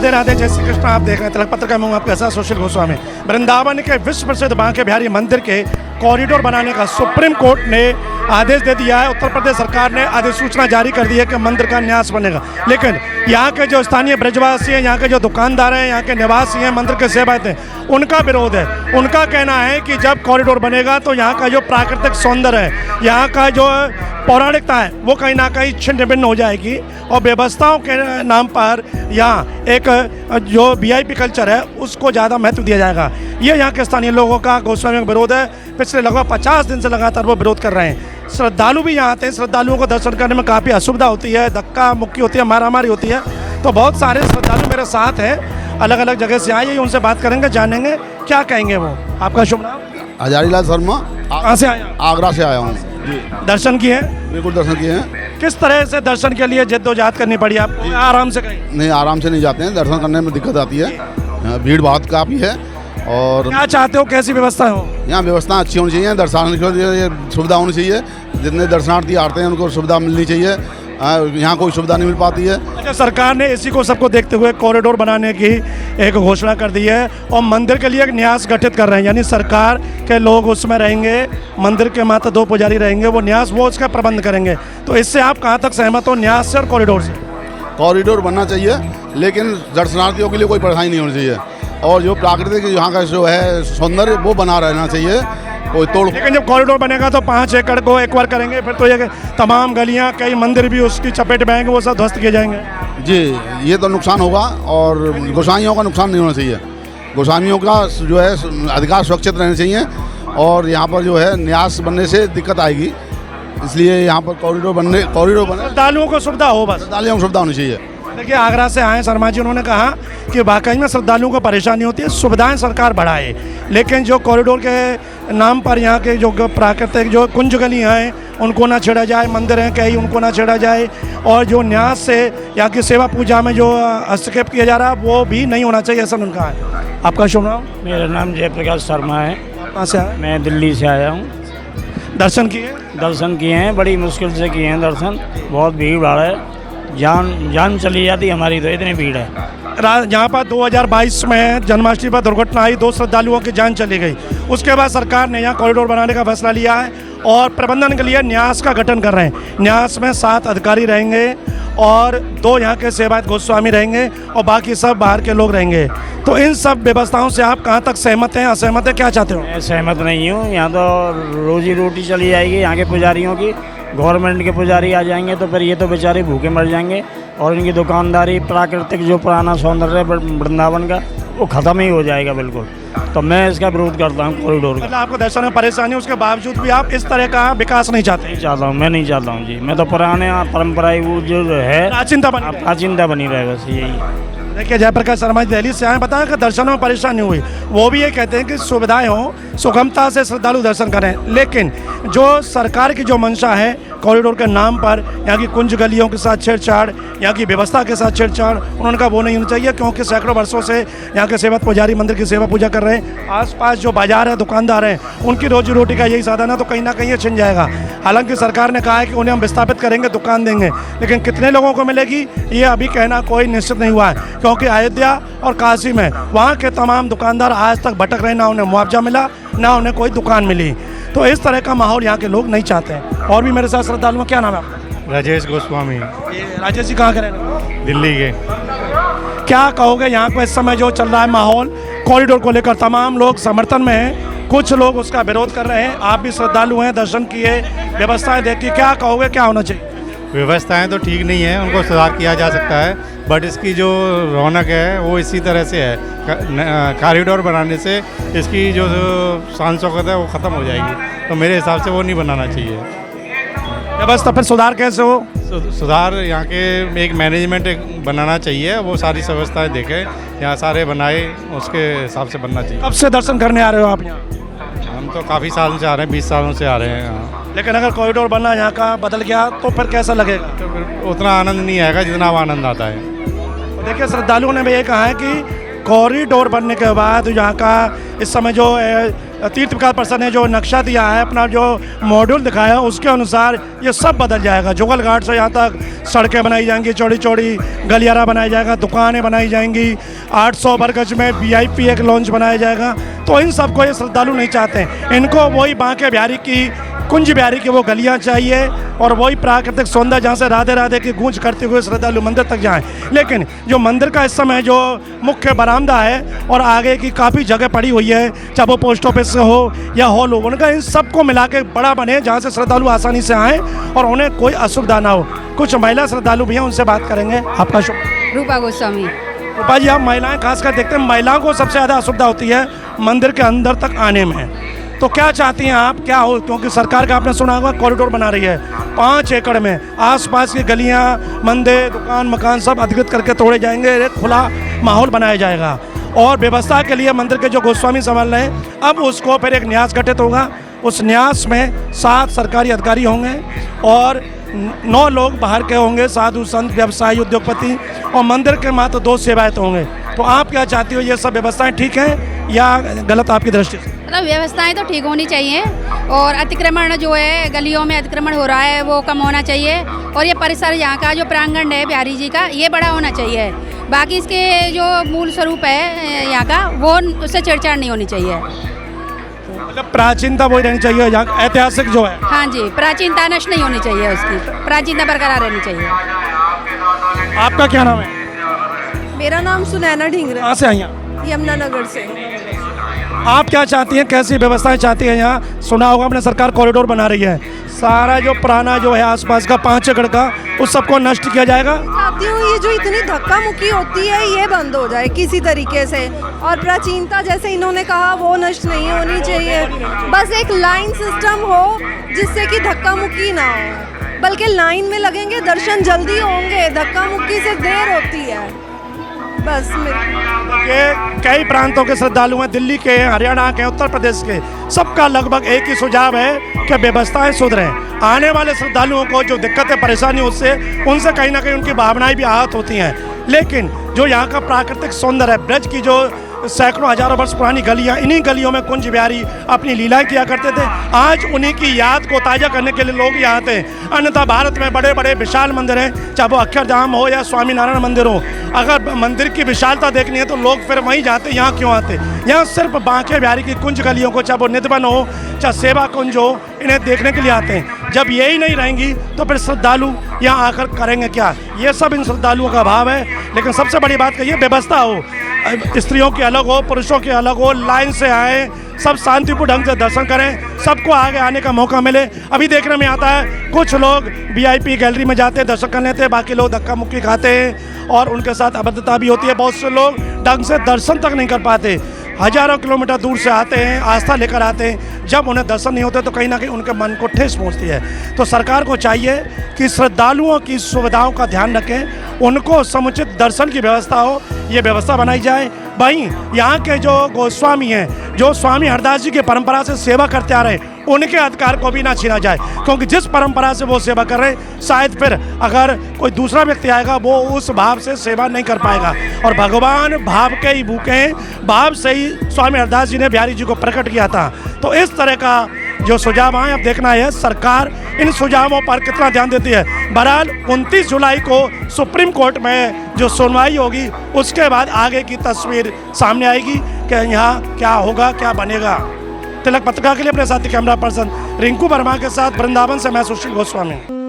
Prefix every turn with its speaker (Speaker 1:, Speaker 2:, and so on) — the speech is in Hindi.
Speaker 1: राधे राधे, जय श्री कृष्ण। आप देख रहे हैं तिलक पत्र का, मैं हूं आपके साथ सुशील गोस्वामी। वृंदावन के विश्व प्रसिद्ध बांके बिहारी मंदिर के कॉरिडोर बनाने का सुप्रीम कोर्ट ने आदेश दे दिया है। उत्तर प्रदेश सरकार ने अधिसूचना जारी कर दी है कि मंदिर का न्यास बनेगा, लेकिन यहाँ के जो स्थानीय ब्रजवासी हैं, यहाँ के जो दुकानदार हैं, यहाँ के निवासी हैं, मंदिर के सेवायत हैं, उनका विरोध है। उनका कहना है कि जब कॉरिडोर बनेगा तो यहाँ का जो प्राकृतिक सौंदर्य है, यहाँ का जो पौराणिकता है, वो कहीं ना कहीं छिन्न भिन्न हो जाएगी और व्यवस्थाओं के नाम पर यहाँ एक जो वीआईपी कल्चर है उसको ज़्यादा महत्व दिया जाएगा। ये यहाँ के स्थानीय लोगों का गोस्वामी का विरोध है। पिछले लगभग 50 दिन से लगातार वो विरोध कर रहे हैं। श्रद्धालु भी यहाँ आते हैं, श्रद्धालुओं को दर्शन करने में काफ़ी असुविधा होती है, धक्का मुक्की होती है, मारामारी होती है। तो बहुत सारे श्रद्धालु मेरे साथ हैं, अलग अलग जगह से आए, उनसे बात करेंगे, जानेंगे क्या कहेंगे वो। आपका शुभ नाम?
Speaker 2: हजारीलाल शर्मा।
Speaker 1: कहाँ से आए?
Speaker 2: आगरा से आया हूँ जी।
Speaker 1: दर्शन किए?
Speaker 2: बिल्कुल दर्शन किए हैं।
Speaker 1: किस तरह से दर्शन के लिए जद्दोजहद करनी पड़ी आपको? आराम से कहीं?
Speaker 2: नहीं, आराम से नहीं जाते हैं, दर्शन करने में दिक्कत आती है, भीड़ बहुत काफ़ी है। और
Speaker 1: क्या चाहते हो, कैसी व्यवस्था हो?
Speaker 2: यहाँ व्यवस्था अच्छी होनी चाहिए, दर्शन के लिए सुविधा होनी चाहिए। जितने दर्शनार्थी आते हैं उनको सुविधा मिलनी चाहिए। यहाँ कोई सुविधा नहीं मिल पाती है।
Speaker 1: अच्छा, सरकार ने इसी को सबको देखते हुए कॉरिडोर बनाने की एक घोषणा कर दी है और मंदिर के लिए एक न्यास गठित कर रहे हैं, यानी सरकार के लोग उसमें रहेंगे, मंदिर के मात्र 2 पुजारी रहेंगे, वो न्यास वो उसका प्रबंध करेंगे। तो इससे आप कहाँ तक सहमत हो, न्यास से और कॉरिडोर से?
Speaker 2: कॉरिडोर बनना चाहिए, लेकिन दर्शनार्थियों के लिए कोई परेशानी नहीं होनी चाहिए और जो प्राकृतिक यहाँ का जो है सौंदर्य वो बना रहना चाहिए, कोई तोड़।
Speaker 1: लेकिन जब कॉरिडोर बनेगा तो 5 एकड़ को एक बार करेंगे, फिर तो ये तमाम गलियाँ, कई मंदिर भी उसकी चपेट में आएंगे, वो सब ध्वस्त किए जाएंगे।
Speaker 2: जी, ये तो नुकसान होगा और गोसाइयों का नुकसान नहीं होना चाहिए। गोस्वामियों का जो है अधिकार सुरक्षित रहने चाहिए और यहाँ पर जो है न्यास बनने से दिक्कत आएगी, इसलिए यहाँ पर कॉरिडोर बने।
Speaker 1: श्रद्धालुओं को सुविधा हो, बस
Speaker 2: श्रद्धालुओं को सुविधा होनी चाहिए।
Speaker 1: देखिए, आगरा से आए शर्मा जी, उन्होंने कहा कि वाकई में श्रद्धालुओं को परेशानी होती है, सुविधाएं सरकार बढ़ाए, लेकिन जो कॉरिडोर के नाम पर यहाँ के जो प्राकृतिक जो कुंज गलियाँ हैं उनको ना छेड़ा जाए, मंदिर हैं कई उनको ना छेड़ा जाए, और जो न्यास से यहाँ की सेवा पूजा में जो हस्तक्षेप किया जा रहा है वो भी नहीं होना चाहिए, ऐसा उनका है। आपका शुभ नाम?
Speaker 3: मेरा नाम जयप्रकाश शर्मा है।
Speaker 1: कहाँ से आए?
Speaker 3: मैं दिल्ली से आया हूँ।
Speaker 1: दर्शन किए?
Speaker 3: दर्शन किए हैं, बड़ी मुश्किल से किए हैं दर्शन, बहुत भीड़ भाड़ है, जान चली जाती हमारी, तो इतनी भीड़ है।
Speaker 1: यहाँ पर 2022 में जन्माष्टमी पर दुर्घटना आई, 2 श्रद्धालुओं की जान चली गई। उसके बाद सरकार ने यहाँ कॉरिडोर बनाने का फैसला लिया है और प्रबंधन के लिए न्यास का गठन कर रहे हैं। न्यास में 7 अधिकारी रहेंगे और 2 यहाँ के सेवायत गोस्वामी रहेंगे और बाकी सब बाहर के लोग रहेंगे। तो इन सब व्यवस्थाओं से आप कहाँ तक सहमत हैं, असहमत हैं, क्या चाहते हो?
Speaker 3: मैं सहमत नहीं हूँ। यहाँ तो रोजी रोटी चली जाएगी यहाँ के पुजारियों की, गवर्नमेंट के पुजारी आ जाएंगे तो फिर ये तो बेचारे भूखे मर जाएंगे और इनकी दुकानदारी, प्राकृतिक जो पुराना सौंदर्य वृंदावन का, वो ख़त्म ही हो जाएगा बिल्कुल। तो मैं इसका विरोध करता हूँ कॉरिडोर का।
Speaker 1: मतलब आपको दर्शन में परेशानी, उसके बावजूद भी आप इस तरह का विकास नहीं चाहते?
Speaker 3: नहीं चाहता हूँ, मैं नहीं चाहता हूँ जी। मैं तो पुराने परंपराएं वो जो है प्राचीनता बनी रहे, बस यही।
Speaker 1: देखिए, जयप्रकाश शर्मा दिल्ली से आए, बताया कि दर्शन में परेशानी हुई। वो भी ये कहते हैं कि सुविधाएं हो, सुगमता से श्रद्धालु दर्शन करें, लेकिन जो सरकार की जो मंशा है कॉरिडोर के नाम पर यहाँ की कुंज गलियों के साथ छेड़छाड़, यहाँ की व्यवस्था के साथ छेड़छाड़, उन्होंने कहा वो नहीं होनी चाहिए, क्योंकि सैकड़ों वर्षों से यहाँ के सेवक पुजारी मंदिर की सेवा पूजा कर रहे हैं। आसपास जो बाजार है, दुकानदार हैं, उनकी रोजी रोटी का यही साधन है, तो कहीं ना कहीं ये छिन जाएगा। हालांकि सरकार ने कहा है कि उन्हें हम विस्थापित करेंगे, दुकान देंगे, लेकिन कितने लोगों को मिलेगी ये अभी कहना कोई निश्चित नहीं हुआ है, क्योंकि अयोध्या और काशी में वहाँ के तमाम दुकानदार आज तक भटक रहे, ना उन्हें मुआवजा मिला, ना उन्हें कोई दुकान मिली। तो इस तरह का माहौल यहाँ के लोग नहीं चाहते हैं। और भी मेरे साथ श्रद्धालु हैं। क्या नाम है आपका?
Speaker 4: राजेश गोस्वामी।
Speaker 1: राजेश जी कहाँ के रहने वाले?
Speaker 4: दिल्ली के।
Speaker 1: क्या कहोगे, यहाँ पर इस समय जो चल रहा है माहौल कॉरिडोर को लेकर, तमाम लोग समर्थन में हैं, कुछ लोग उसका विरोध कर रहे हैं, आप भी श्रद्धालु हैं, दर्शन किए, व्यवस्थाएं देखी, क्या कहोगे, क्या होना चाहिए?
Speaker 4: व्यवस्थाएं तो ठीक नहीं है, उनको सुधार किया जा सकता है, बट इसकी जो रौनक है वो इसी तरह से है। कॉरिडोर बनाने से इसकी जो शान शौकत है वो ख़त्म हो जाएगी, तो मेरे हिसाब से वो नहीं बनाना चाहिए।
Speaker 1: व्यवस्था फिर सुधार कैसे हो?
Speaker 4: सुधार यहाँ के एक मैनेजमेंट बनाना चाहिए, वो सारी व्यवस्थाएं देखे, यहाँ सारे बनाए, उसके हिसाब से बनना चाहिए।
Speaker 1: कब से दर्शन करने आ रहे हो आप यहाँ?
Speaker 4: हम तो काफ़ी सालों से आ रहे हैं, 20 सालों से आ रहे हैं यहाँ।
Speaker 1: लेकिन अगर कॉरिडोर बनना यहाँ का बदल गया तो फिर कैसा लगेगा?
Speaker 4: तो फिर उतना आनंद नहीं आएगा जितना अब आनंद आता है।
Speaker 1: तो देखिए, श्रद्धालुओं ने भी ये कहा है कि कॉरिडोर बनने के बाद यहाँ का इस समय जो तीर्थ विकास परिषद ने जो नक्शा दिया है, अपना जो मॉड्यूल दिखाया है, उसके अनुसार ये सब बदल जाएगा। जुगल घाट से यहाँ तक सड़कें बनाई जाएंगी, चौड़ी चौड़ी गलियारा बनाया जाएगा, दुकानें बनाई जाएंगी, 800 वर्ग गज में VIP एक लॉन्च बनाया जाएगा। तो इन सबको ये श्रद्धालु नहीं चाहते, इनको वही बांके बिहारी की, कुंज बिहारी की वो गलियां चाहिए और वही प्राकृतिक सौंदर्य जहाँ से राधे राधे की गूंज करते हुए श्रद्धालु मंदिर तक जाएं। लेकिन जो मंदिर का इस समय जो मुख्य बरामदा है और आगे की काफ़ी जगह पड़ी हुई है, चाहे वो पोस्ट ऑफिस हो या हॉल हो, उनका इन सबको मिला के बड़ा बने जहाँ से श्रद्धालु आसानी से आएँ और उन्हें कोई असुविधा ना हो। कुछ महिला श्रद्धालु भी हैं, उनसे बात करेंगे। आपका शुभ?
Speaker 5: रूपा गोस्वामी।
Speaker 1: रूपा जी, आप महिलाएं खासकर देखते हैं, महिलाओं को सबसे ज़्यादा असुविधा होती है मंदिर के अंदर तक आने में, तो क्या चाहती हैं आप, क्या हो? क्योंकि सरकार का आपने सुना होगा कॉरिडोर बना रही है 5 एकड़ में, आसपास की गलियां, मंदिर, दुकान, मकान सब अधिकृत करके तोड़े जाएंगे, एक खुला माहौल बनाया जाएगा और व्यवस्था के लिए मंदिर के जो गोस्वामी संभाल रहे हैं, अब उसको फिर एक न्यास गठित होगा। उस न्यास में 7 सरकारी अधिकारी होंगे और 9 लोग बाहर के होंगे, साधु संत, व्यवसायी, उद्योगपति, और मंदिर के मात्र 2 सेवायत होंगे। तो आप क्या चाहती हो, ये सब व्यवस्थाएं ठीक हैं या गलत आपकी दृष्टि से?
Speaker 5: मतलब व्यवस्थाएं तो ठीक होनी चाहिए और अतिक्रमण जो है, गलियों में अतिक्रमण हो रहा है, वो कम होना चाहिए और ये परिसर यहाँ का जो प्रांगण है बिहारी जी का, ये बड़ा होना चाहिए। बाकी इसके जो मूल स्वरूप है यहाँ का, वो उससे छेड़छाड़ नहीं होनी चाहिए।
Speaker 1: मतलब प्राचीनता वही रहनी चाहिए, यहाँ ऐतिहासिक जो है।
Speaker 5: हाँ जी, प्राचीनता नष्ट नहीं होनी चाहिए, उसकी प्राचीनता बरकरार रहनी चाहिए।
Speaker 1: आपका क्या नाम है?
Speaker 6: मेरा नाम सुनैना ढींगरा।
Speaker 1: कहाँ से आई हैं?
Speaker 6: यमुनानगर से।
Speaker 1: आप क्या चाहती हैं, कैसी व्यवस्थाएं चाहती हैं? यहाँ सुना होगा अपने सरकार कॉरिडोर बना रही है, सारा जो पुराना जो है आसपास का 5 एकड़ का, उस सबको नष्ट किया जाएगा।
Speaker 6: चाहती हूँ ये जो इतनी धक्का मुक्की होती है ये बंद हो जाए किसी तरीके से, और प्राचीनता जैसे इन्होंने कहा वो नष्ट नहीं होनी चाहिए। बस एक लाइन सिस्टम हो जिससे कि धक्का मुक्की ना हो, बल्कि लाइन में लगेंगे, दर्शन जल्दी होंगे, धक्का मुक्की से देर होती है। बस
Speaker 1: देखिए, कई प्रांतों के श्रद्धालु हैं, दिल्ली के, हरियाणा के, उत्तर प्रदेश के, सबका लगभग एक ही सुझाव है कि व्यवस्थाएं सुधरें। आने वाले श्रद्धालुओं को जो दिक्कतें परेशानी उससे उनसे कहीं ना कहीं उनकी भावनाएं भी आहत होती हैं। लेकिन जो यहाँ का प्राकृतिक सौंदर्य है, ब्रज की जो सैकड़ों हजारों वर्ष पुरानी गलियाँ, इन्हीं गलियों में कुंज बिहारी अपनी लीलाएं किया करते थे। आज उन्हीं की याद को ताज़ा करने के लिए लोग यहाँ आते हैं। अन्यथा भारत में बड़े बड़े विशाल मंदिर हैं, चाहे वो अक्षरधाम हो या स्वामी नारायण मंदिर हो, अगर मंदिर की विशालता देखनी है तो लोग फिर वहीं जाते, यहाँ क्यों आते? यहाँ सिर्फ बांके बिहारी की कुंज गलियों को, चाहे वो निधिवन हो, चाहे सेवा कुंज हो, इन्हें देखने के लिए आते हैं। जब यही नहीं रहेंगी तो फिर श्रद्धालु यहाँ आकर करेंगे क्या? ये सब इन श्रद्धालुओं का भाव है। लेकिन सबसे बड़ी बात कहिए, व्यवस्था हो, स्त्रियों की अलग हो, पुरुषों की अलग हो, लाइन से आए, सब शांतिपूर्ण ढंग से दर्शन करें, सबको आगे आने का मौका मिले। अभी देखने में आता है कुछ लोग VIP गैलरी में जाते हैं, दर्शन कर लेते हैं, बाकी लोग धक्का मुक्की खाते हैं और उनके साथ अभद्रता भी होती है। बहुत से लोग ढंग से दर्शन तक नहीं कर पाते, हजारों किलोमीटर दूर से आते हैं, आस्था लेकर आते हैं, जब उन्हें दर्शन नहीं होते तो कहीं ना कहीं उनके मन को ठेस पहुंचती है। तो सरकार को चाहिए कि श्रद्धालुओं की सुविधाओं का ध्यान रखें, उनको समुचित दर्शन की व्यवस्था हो, ये व्यवस्था बनाई जाए। वहीं यहाँ के जो गोस्वामी हैं, जो स्वामी हरदास जी की परंपरा से सेवा करते आ रहे हैं, उनके अधिकार को भी ना छीना जाए, क्योंकि जिस परंपरा से वो सेवा कर रहे हैं, शायद फिर अगर कोई दूसरा व्यक्ति आएगा वो उस भाव से सेवा नहीं कर पाएगा। और भगवान भाव के ही भूखे हैं, भाव से ही स्वामी हरदास जी ने बिहारी जी को प्रकट किया था। तो इस तरह का जो सुझाव आए, अब देखना है सरकार इन सुझावों पर कितना ध्यान देती है। बहरहाल 29 जुलाई को सुप्रीम कोर्ट में जो सुनवाई होगी, उसके बाद आगे की तस्वीर सामने आएगी कि यहाँ क्या होगा, क्या बनेगा। तिलक पत्रिका के लिए अपने साथी कैमरा पर्सन रिंकू वर्मा के साथ वृंदावन से मैं सुशील गोस्वामी।